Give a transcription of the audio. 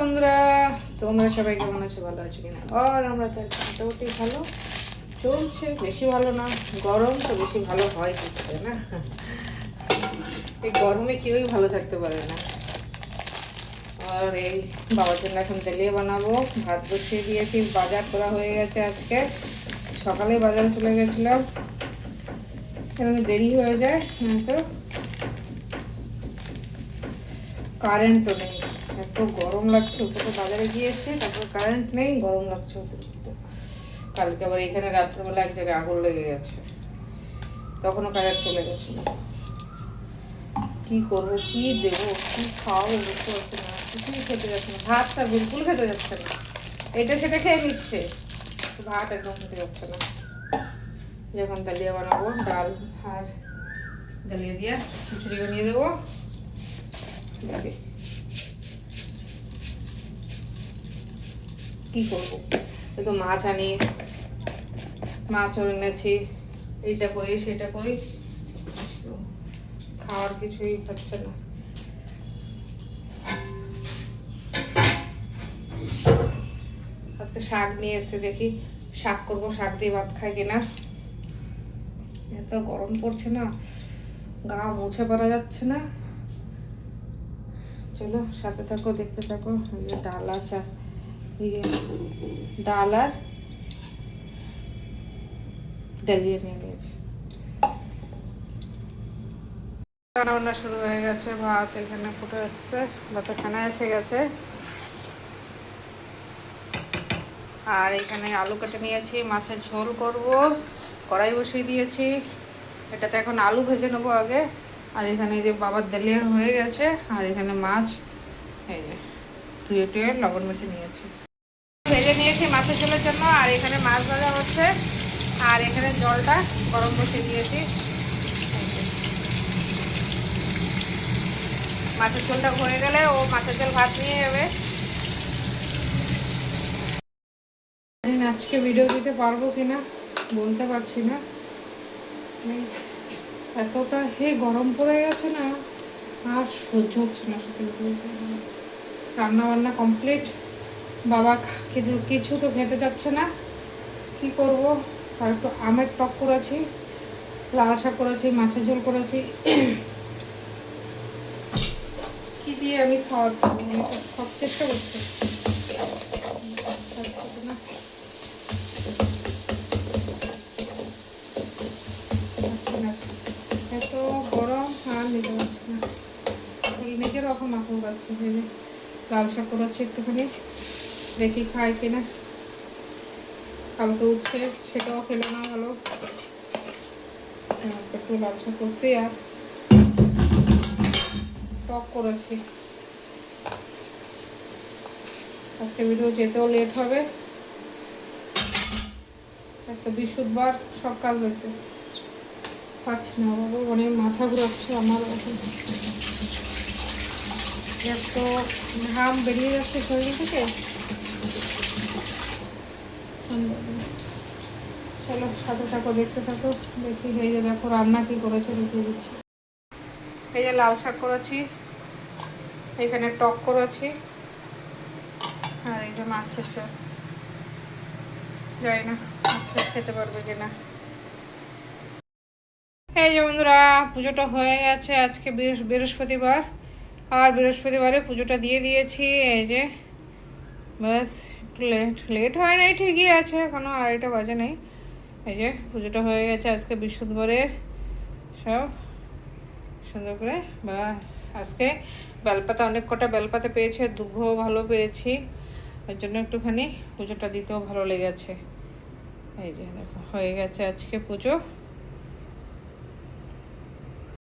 বন্ধুরা, তোমরা সবাই কেমন আছো? ভালো আছো কিনা? আর আমরা তো মোটামুটি ভালো চলছে, বেশি ভালো না। গরম তো বেশি ভালো হয় কি না, এই গরমে কেউই ভালো থাকতে পারে না। আর এই বাবার জন্য এখন তেলিয়ে বানাবো, ভাত বসিয়ে দিয়েছি, বাজার করা হয়ে গেছে। আজকে সকালে বাজারে চলে গেছিলাম, এরকম দেরি হয়ে যায় তো কারেন্টও নেই, এত গরম লাগছে। উপরে বাজারে গিয়ে এসেছি, তারপর কারেন্ট নেই, গরম লাগছে অতিরিক্ত। কালকে আবার এখানে রাত্রেবেলা এক জায়গায় আগুন লেগে গেছে, তখনও কারেন্ট চলে গেছিল। কি করবো, কি দেবো, কি খাওয়াবো বুঝতে পারছি না। কিছুই খেতে যাচ্ছে না, ভাতটা বিলকুল খেতে যাচ্ছে না। এটা সেটা খেয়ে নিচ্ছে, ভাত একদম খেতে যাচ্ছে না। যখন দালিয়া বানাবো, ডাল আর দালিয়া দিয়ে খিচুড়ি বানিয়ে দেবো। কি করবো, তো মাছ আনি, মাছও এনেছি, এইটা করি সেটা করি, খাওয়ার কিছুই হচ্ছে না। আজকে শাক নিয়ে এসে, দেখি শাক করবো, শাক দিয়ে ভাত খাই কিনা। এত গরম পড়ছে না, গা মুছে পড়া যাচ্ছে না। চলো সাথে থাকো, দেখতে থাকো। এই যে ডাল আছে, ডাল আর ডালিয়ে নিয়ে নিয়েছি। রান্না বান্না শুরু হয়ে গেছে, ভাত এখানে ফুটে এসছে, ভাত এখানে এসে গেছে। আর এখানে আলু কেটে নিয়েছি, মাছের ঝোল করব, কড়াই বসিয়ে দিয়েছি। এটাতে এখন আলু ভেজে নেবো আগে। আর এখানে যে বাবার ডালিয়া হয়ে গেছে, আর এখানে মাছ এই যে ধুয়ে টুয়ে লবণ মেখে নিয়েছি, ভেজে নিয়েছি মাছের ঝোলের জন্য। আর এখানে মাছ ভাজা হচ্ছে, আর এখানে জলটা গরম বসিয়ে দিয়েছি। মাছের ঝোলটা হয়ে গেলে ও মাছের ঝোল ভাত নিয়ে যাবে। আজকে ভিডিও দিতে পারবো কিনা বলতে পারছি না, এতটা গরম পড়ে গেছে না, আর সহ্য হচ্ছে না। সত্যি রান্না বান্না কমপ্লিট, বাবা কিছু তো খেতে যাচ্ছে না, কি করব। আর একটু আমের টক করেছি, লাল শাক করেছি, মাছের ঝোল করেছি। কি দিয়ে আমি খাওয়াবো, সব চেষ্টা করছি না। এত গরম আর নিতে পারছি না, নিজের রকম আঁকড় পাচ্ছি। লাল শাক করেছি একটুখানি, দেখি খাই কিনা। কালকে উঠছে, সেটাও খেলো না, ভালো। একটু লাল শাক করছি আর টক করেছি। আজকে ভিডিও যেতেও লেট হবে, একটা বৃহস্পতিবার, সব কাজ হয়েছে। পারছি না বাবু, অনেক মাথা ঘুরাচ্ছে আমার, এত ঘাম বেরিয়ে যাচ্ছে শরীর থেকে। চলো সাথে থাকো, দেখতে থাকো, দেখি। এই যে দেখো রান্না কি করেছে, দেখিয়ে দিচ্ছি। এই যে লাল শাক করেছি, এখানে টক করেছি, আর এই যে মাছের ঝোল। জানি না আজকে খেতে পারবে কিনা। এই যে বন্ধুরা, পুজোটা হয়ে গেছে আজকে বৃহস্পতিবার, আর বৃহস্পতিবারে পুজোটা দিয়ে দিয়েছি। এই যে ব্যাস, একটু লেট হয় নাই, ঠিকই আছে, এখনো 2:30 বাজে নেই। এই যে পুজোটা হয়ে গেছে আজকে বৃহস্পতিবারের, সব সুন্দর করে। ব্যাস আজকে বেলপাতা, অনেক কটা বেলপাতা পেয়েছে, দুব্বও ভালো পেয়েছি, ওই জন্য একটুখানি পুজোটা দিতেও ভালো লেগেছে। এই যে দেখো হয়ে গেছে আজকে পুজো।